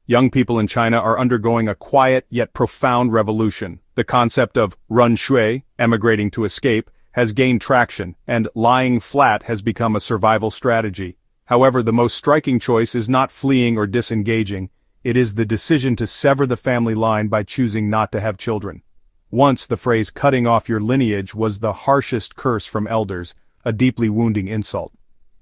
Young people in China are undergoing a quiet yet profound revolution. The concept of run shui, emigrating to escape, has gained traction, and lying flat has become a survival strategy. However, the most striking choice is not fleeing or disengaging. It is the decision to sever the family line by choosing not to have children. Once the phrase cutting off your lineage was the harshest curse from elders, a deeply wounding insult.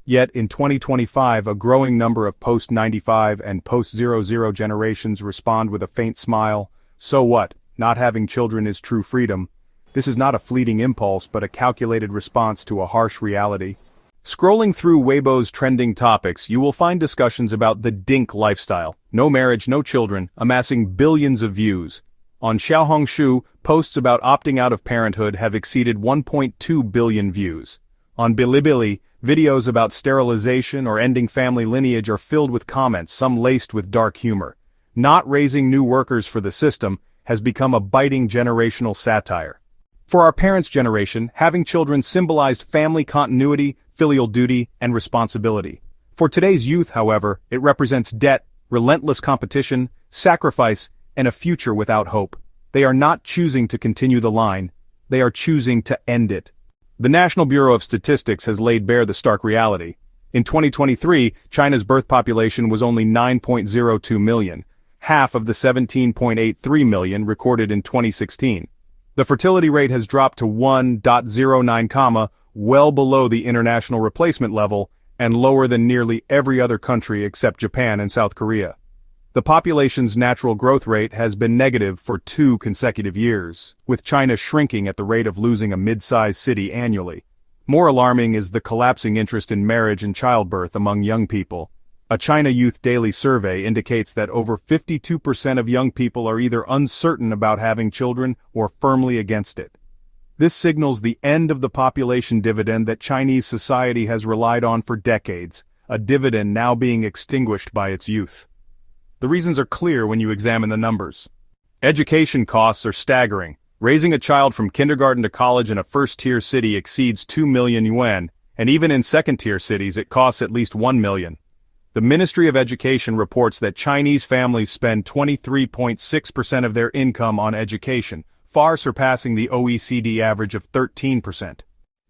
Yet in 2025 a growing number of post-95 and post-00 generations respond with a faint smile. So what? Not having children is true freedom. This is not a fleeting impulse but a calculated response to a harsh reality. Scrolling through Weibo's trending topics, you will find discussions about the DINK lifestyle, no marriage, no children, amassing billions of views. On Xiaohongshu, posts about opting out of parenthood have exceeded 1.2 billion views. On Bilibili, videos about sterilization or ending family lineage are filled with comments, some laced with dark humor. Not raising new workers for the system has become a biting generational satire. For our parents' generation, having children symbolized family continuity, filial duty, and responsibility. For today's youth, however, it represents debt, relentless competition, sacrifice, and a future without hope. They are not choosing to continue the line, they are choosing to end it. The National Bureau of Statistics has laid bare the stark reality. In 2023, China's birth population was only 9.02 million, half of the 17.83 million recorded in 2016. The fertility rate has dropped to 1.09, well below the international replacement level, and lower than nearly every other country except Japan and South Korea. The population's natural growth rate has been negative for 2 consecutive years, with China shrinking at the rate of losing a mid-sized city annually. More alarming is the collapsing interest in marriage and childbirth among young people. A China Youth Daily survey indicates that over 52% of young people are either uncertain about having children or firmly against it. This signals the end of the population dividend that Chinese society has relied on for decades, a dividend now being extinguished by its youth. The reasons are clear when you examine the numbers. Education costs are staggering. Raising a child from kindergarten to college in a first-tier city exceeds 2 million yuan, and even in second-tier cities it costs at least 1 million. The Ministry of Education reports that Chinese families spend 23.6% of their income on education, far surpassing the OECD average of 13%.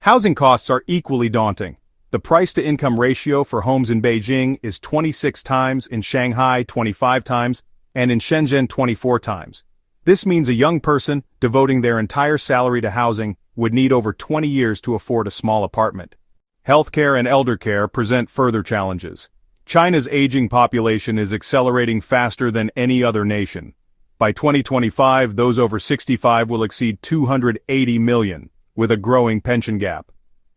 Housing costs are equally daunting. The price-to-income ratio for homes in Beijing is 26 times, in Shanghai 25 times, and in Shenzhen 24 times. This means a young person, devoting their entire salary to housing, would need over 20 years to afford a small apartment. Healthcare and eldercare present further challenges. China's aging population is accelerating faster than any other nation. By 2025, those over 65 will exceed 280 million, with a growing pension gap.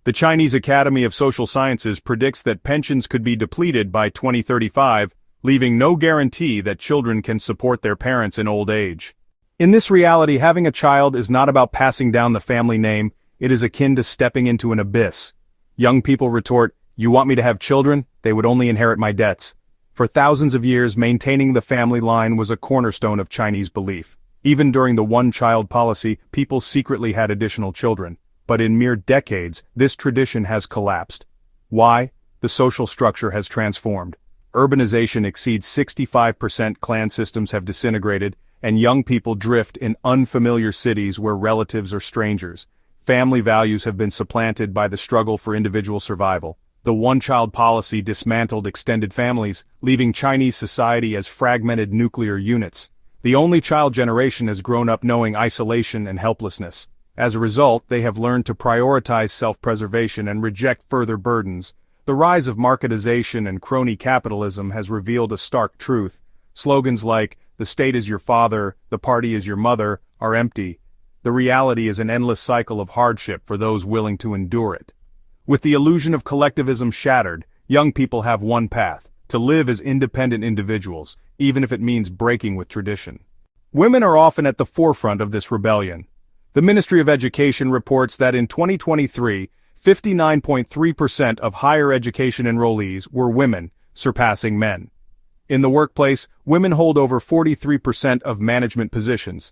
The Chinese Academy of Social Sciences predicts that pensions could be depleted by 2035, leaving no guarantee that children can support their parents in old age. In this reality, having a child is not about passing down the family name, it is akin to stepping into an abyss. Young people retort, "You want me to have children? They would only inherit my debts." For thousands of years, maintaining the family line was a cornerstone of Chinese belief. Even during the one-child policy, people secretly had additional children. But in mere decades, this tradition has collapsed. Why? The social structure has transformed. Urbanization exceeds 65%, clan systems have disintegrated, and young people drift in unfamiliar cities where relatives are strangers. Family values have been supplanted by the struggle for individual survival. The one-child policy dismantled extended families, leaving Chinese society as fragmented nuclear units. The only child generation has grown up knowing isolation and helplessness. As a result, they have learned to prioritize self-preservation and reject further burdens. The rise of marketization and crony capitalism has revealed a stark truth. Slogans like, "The state is your father, the party is your mother," are empty. The reality is an endless cycle of hardship for those willing to endure it. With the illusion of collectivism shattered, young people have one path: to live as independent individuals, even if it means breaking with tradition. Women are often at the forefront of this rebellion. The Ministry of Education reports that in 2023, 59.3% of higher education enrollees were women, surpassing men. In the workplace, women hold over 43% of management positions.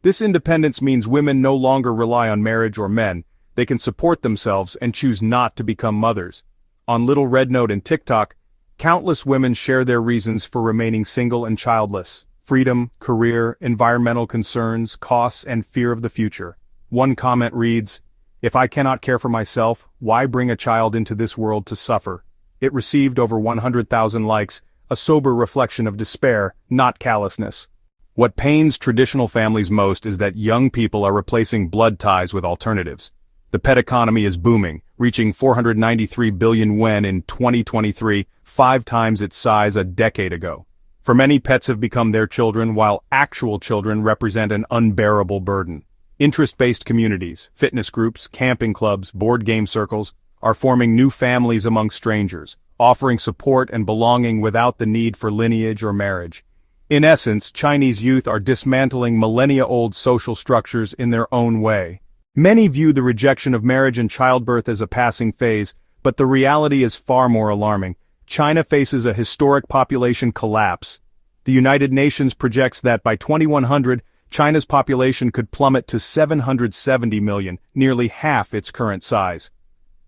This independence means women no longer rely on marriage or men. They can support themselves and choose not to become mothers. On Little Red Note and TikTok, Countless women share their reasons for remaining single and childless: freedom, career, environmental concerns, costs, and fear of the future. One comment reads, "If I cannot care for myself, why bring a child into this world to suffer?" It received over 100,000 likes, a sober reflection of despair, not callousness. What pains traditional families most is that young people are replacing blood ties with alternatives. The pet economy is booming, reaching 493 billion yuan in 2023, 5 times its size a decade ago. For many, pets have become their children, while actual children represent an unbearable burden. Interest-based communities, fitness groups, camping clubs, board game circles are forming new families among strangers, offering support and belonging without the need for lineage or marriage. In essence, Chinese youth are dismantling millennia-old social structures in their own way. Many view the rejection of marriage and childbirth as a passing phase, but the reality is far more alarming. China faces a historic population collapse. The United Nations projects that by 2100, China's population could plummet to 770 million, nearly half its current size.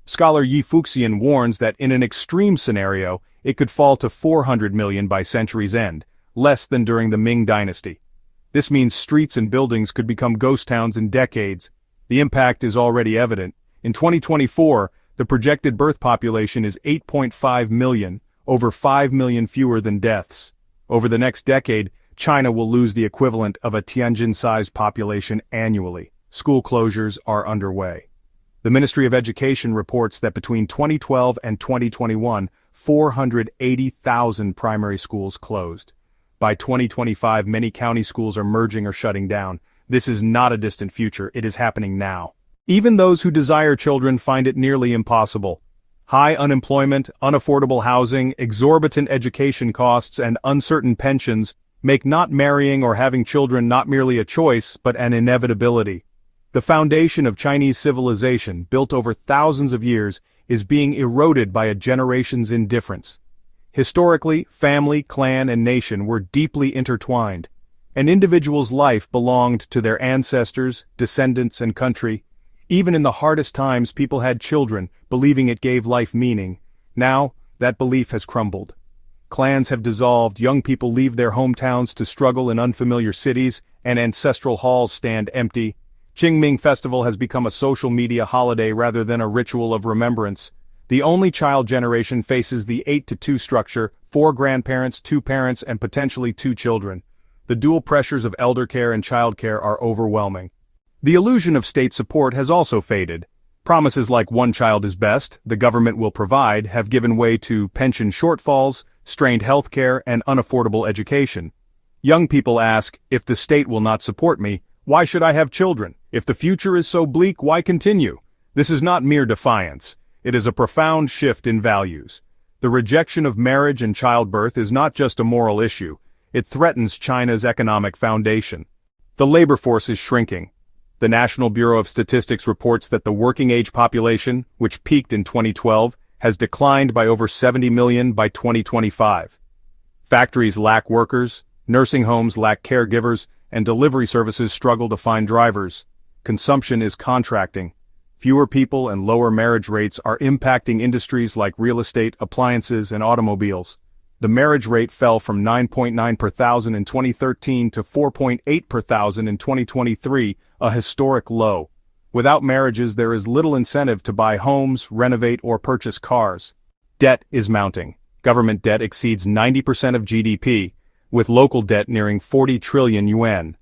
Scholar Yi Fuxian warns that in an extreme scenario, it could fall to 400 million by century's end, less than during the Ming dynasty. This means streets and buildings could become ghost towns in decades. The impact is already evident. In 2024, the projected birth population is 8.5 million, over 5 million fewer than deaths. Over the next decade, China will lose the equivalent of a Tianjin-sized population annually. School closures are underway. The Ministry of Education reports that between 2012 and 2021, 480,000 primary schools closed. By 2025, many county schools are merging or shutting down. This is not a distant future, it is happening now. Even those who desire children find it nearly impossible. High unemployment, unaffordable housing, exorbitant education costs, and uncertain pensions make not marrying or having children not merely a choice, but an inevitability. The foundation of Chinese civilization, built over thousands of years, is being eroded by a generation's indifference. Historically, family, clan, and nation were deeply intertwined. An individual's life belonged to their ancestors, descendants, and country. Even in the hardest times, people had children, believing it gave life meaning. Now, that belief has crumbled. Clans have dissolved, young people leave their hometowns to struggle in unfamiliar cities, and ancestral halls stand empty. Qingming Festival has become a social media holiday rather than a ritual of remembrance. The only child generation faces the 8-to-2 structure, 4 grandparents, 2 parents, and potentially 2 children. The dual pressures of eldercare and childcare are overwhelming. The illusion of state support has also faded. Promises like one child is best, the government will provide, have given way to pension shortfalls, strained healthcare, and unaffordable education. Young people ask, if the state will not support me, why should I have children? If the future is so bleak, why continue? This is not mere defiance. It is a profound shift in values. The rejection of marriage and childbirth is not just a moral issue. It threatens China's economic foundation. The labor force is shrinking. The National Bureau of Statistics reports that the working-age population, which peaked in 2012, has declined by over 70 million by 2025. Factories lack workers, nursing homes lack caregivers, and delivery services struggle to find drivers. Consumption is contracting. Fewer people and lower marriage rates are impacting industries like real estate, appliances, and automobiles. The marriage rate fell from 9.9 per thousand in 2013 to 4.8 per thousand in 2023, a historic low. Without marriages, there is little incentive to buy homes, renovate, or purchase cars. Debt is mounting. Government debt exceeds 90% of GDP, with local debt nearing 40 trillion yuan.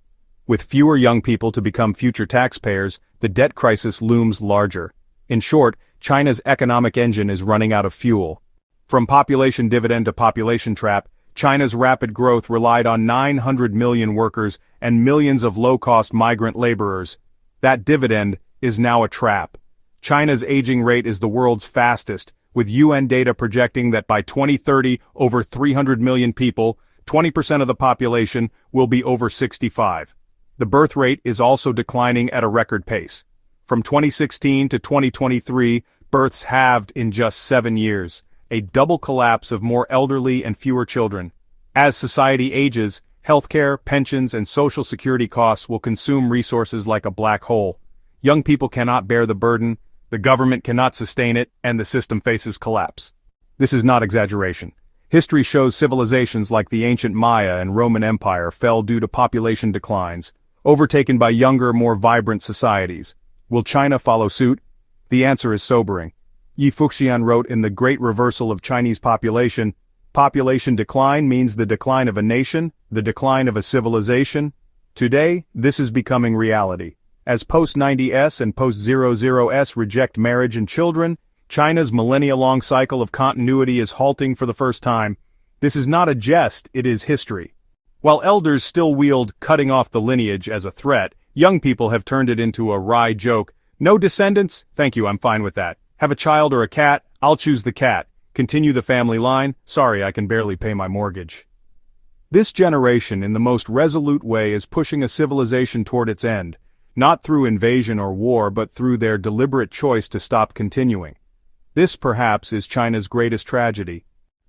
With fewer young people to become future taxpayers, the debt crisis looms larger. In short, China's economic engine is running out of fuel. From population dividend to population trap, China's rapid growth relied on 900 million workers and millions of low-cost migrant laborers. That dividend is now a trap. China's aging rate is the world's fastest, with UN data projecting that by 2030, over 300 million people, 20% of the population, will be over 65. The birth rate is also declining at a record pace. From 2016 to 2023, births halved in just 7 years. A double collapse of more elderly and fewer children. As society ages, healthcare, pensions, and social security costs will consume resources like a black hole. Young people cannot bear the burden, the government cannot sustain it, and the system faces collapse. This is not exaggeration. History shows civilizations like the ancient Maya and Roman Empire fell due to population declines, overtaken by younger, more vibrant societies. Will China follow suit? The answer is sobering. Yi Fuxian wrote in The Great Reversal of Chinese Population, population decline means the decline of a nation, the decline of a civilization. Today, this is becoming reality. As post-90s and post-00s reject marriage and children, China's millennia-long cycle of continuity is halting for the first time. This is not a jest, it is history. While elders still wield cutting off the lineage as a threat, young people have turned it into a wry joke. No descendants? Thank you, I'm fine with that. Have a child or a cat? I'll choose the cat. Continue the family line? Sorry, I can barely pay my mortgage. This generation, in the most resolute way, is pushing a civilization toward its end, not through invasion or war, but through their deliberate choice to stop continuing. This, perhaps, is China's greatest tragedy.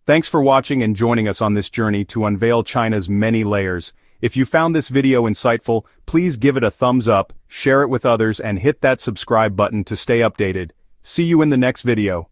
Thanks for watching and joining us on this journey to unveil China's many layers. If you found this video insightful, please give it a thumbs up, share it with others, and hit that subscribe button to stay updated. See you in the next video.